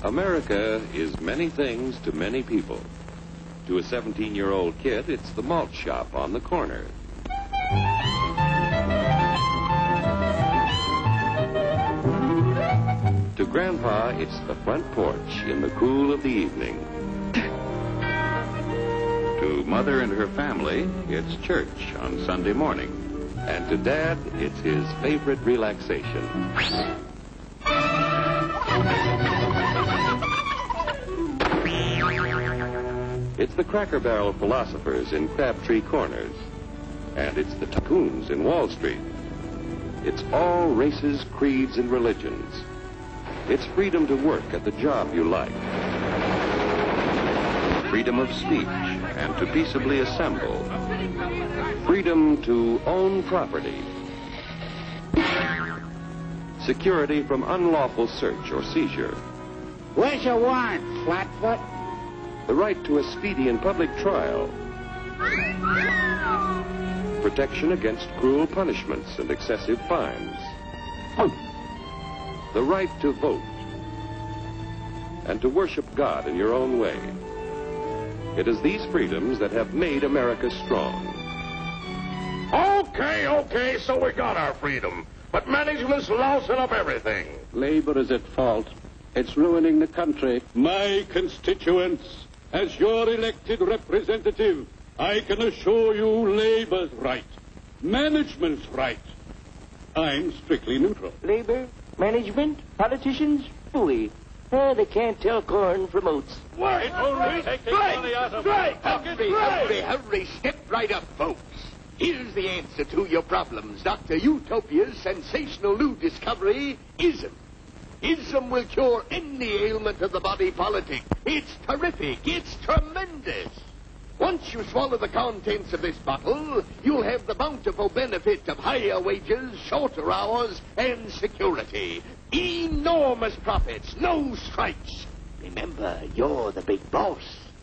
America is many things to many people. To a 17-year-old kid, it's the malt shop on the corner. To Grandpa, it's the front porch in the cool of the evening. To Mother and her family, it's church on Sunday morning. And to Dad, it's his favorite relaxation. It's the Cracker Barrel philosophers in Crabtree Corners. And it's the tycoons in Wall Street. It's all races, creeds, and religions. It's freedom to work at the job you like. Freedom of speech and to peaceably assemble. Freedom to own property. Security from unlawful search or seizure. Where's your warrant, Flatfoot? The right to a speedy and public trial. Protection against cruel punishments and excessive fines. The right to vote. And to worship God in your own way. It is these freedoms that have made America strong. Okay, so we got our freedom. But management's lousing up everything. Labor is at fault. It's ruining the country. My constituents, as your elected representative, I can assure you Labor's right. Management's right. I'm strictly neutral. Labor, management, politicians, fooey. They can't tell corn from oats. Wait, Hurry, step right up, folks. Here's the answer to your problems. Dr. Utopia's sensational new discovery, ism. Ism will cure any ailment of the body politic. It's terrific. It's tremendous. Once you swallow the contents of this bottle, you'll have the bountiful benefit of higher wages, shorter hours, and security. Enormous profits, no strikes. Remember, you're the big boss.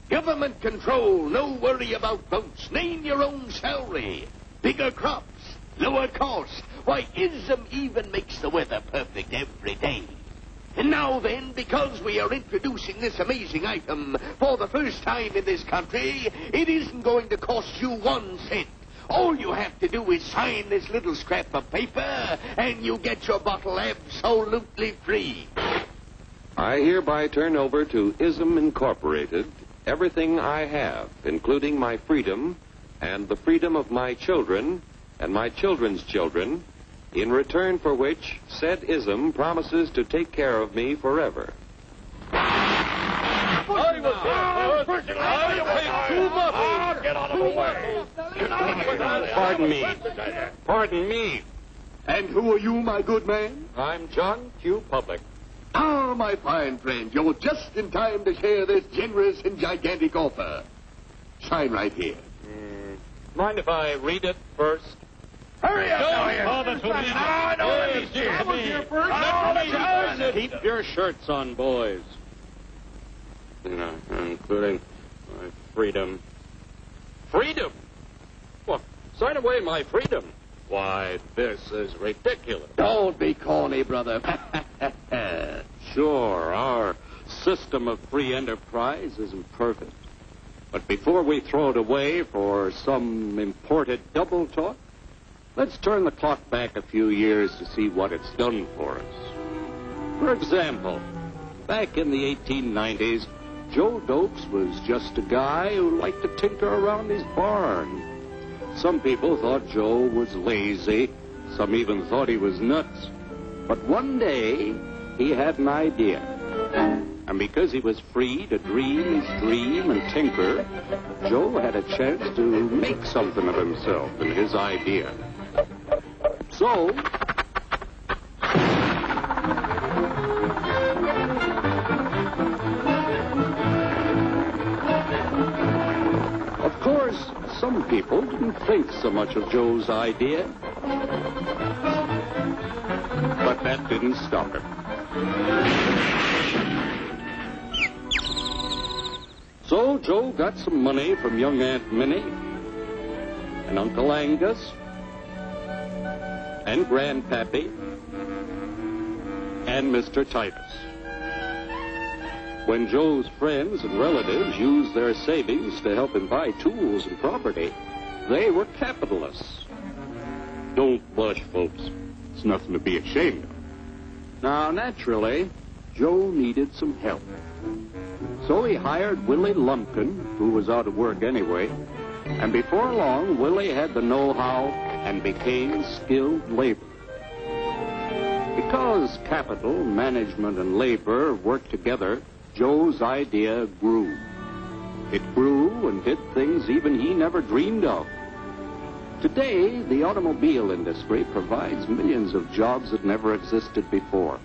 Government control, no worry about votes. Name your own salary. Bigger crops, lower cost. Why, ism even makes the weather perfect every day. And now then, because we are introducing this amazing item for the first time in this country, it isn't going to cost you 1 cent. All you have to do is sign this little scrap of paper, and you get your bottle absolutely free. I hereby turn over to Ism Incorporated everything I have, including my freedom and the freedom of my children and my children's children, in return for which said ism promises to take care of me forever. Pardon me. And who are you, my good man? I'm John Q. Public. Ah, my fine friend, you're just in time to share this generous and gigantic offer. Sign right here. Mind if I read it first? Hurry up! Keep your shirts on, boys. Including my freedom. Freedom? What? Sign away my freedom? Why, this is ridiculous. Don't be corny, brother. Sure, our system of free enterprise isn't perfect. But before we throw it away for some imported double talk, let's turn the clock back a few years to see what it's done for us. For example, back in the 1890s, Joe Dopes was just a guy who liked to tinker around his barn. Some people thought Joe was lazy. Some even thought he was nuts. But one day, he had an idea. And because he was free to dream his dream and tinker, Joe had a chance to make something of himself and his idea. So, of course, some people didn't think so much of Joe's idea. But that didn't stop him. So Joe got some money from young Aunt Minnie and Uncle Angus and Grandpappy and Mr. Titus. When Joe's friends and relatives used their savings to help him buy tools and property, they were capitalists. Don't blush, folks. It's nothing to be ashamed of. Now, naturally, Joe needed some help. So he hired Willie Lumpkin, who was out of work anyway, and before long, Willie had the know-how and became skilled labor. Because capital, management, and labor worked together, Joe's idea grew. It grew and did things even he never dreamed of. Today, the automobile industry provides millions of jobs that never existed before.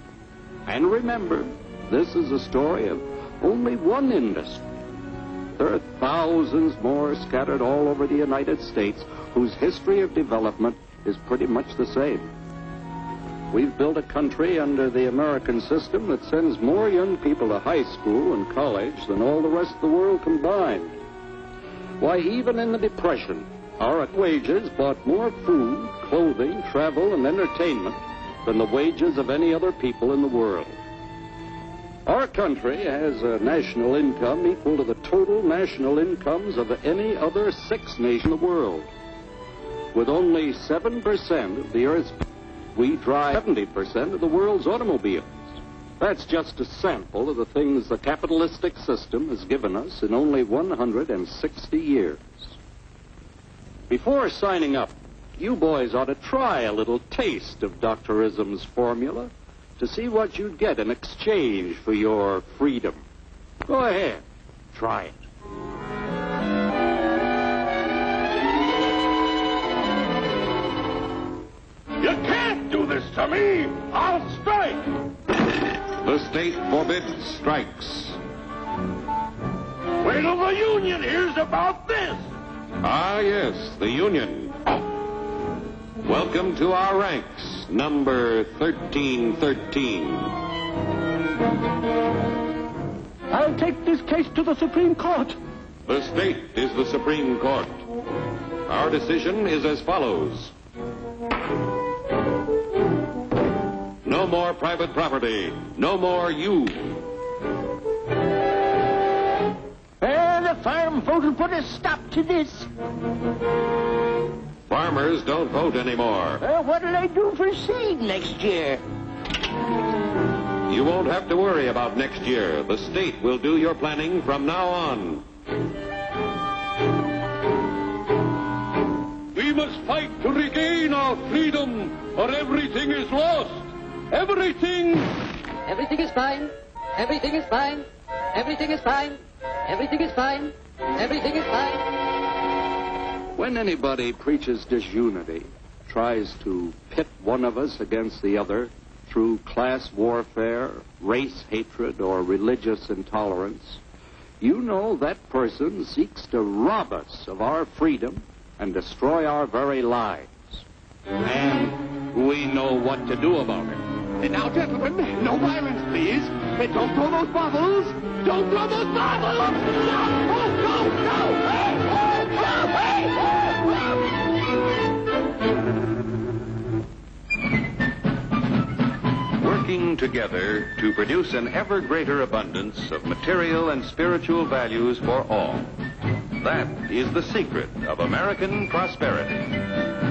And remember, this is a story of only one industry. There are thousands more scattered all over the United States whose history of development is pretty much the same. We've built a country under the American system that sends more young people to high school and college than all the rest of the world combined. Why, even in the Depression, our wages bought more food, clothing, travel, and entertainment than the wages of any other people in the world. Our country has a national income equal to the total national incomes of any other 6 nations in the world. With only 7% of the Earth's people, we drive 70% of the world's automobiles. That's just a sample of the things the capitalistic system has given us in only 160 years. Before signing up, you boys ought to try a little taste of Dr. Ism's formula to see what you'd get in exchange for your freedom. Go ahead, try it. You can't do this to me! I'll strike! The state forbids strikes. Wait till the union hears about this! Ah, yes, the Union. Welcome to our ranks, number 1313. I'll take this case to the Supreme Court. The state is the Supreme Court. Our decision is as follows. No more private property. No more you. The farm vote will put a stop to this. Farmers don't vote anymore. What'll I do for seed next year? You won't have to worry about next year. The state will do your planning from now on. We must fight to regain our freedom, or everything is lost. Everything! Everything is fine. Everything is fine. Everything is fine. Everything is fine. Everything is fine. When anybody preaches disunity, tries to pit one of us against the other through class warfare, race hatred, or religious intolerance, you know that person seeks to rob us of our freedom and destroy our very lives. And we know what to do about it. Now, gentlemen, no violence, please. Don't throw those bottles. Don't throw those bottles. No! Oh, no! No! Hey! Oh, no! Hey! Working together to produce an ever greater abundance of material and spiritual values for all. That is the secret of American prosperity.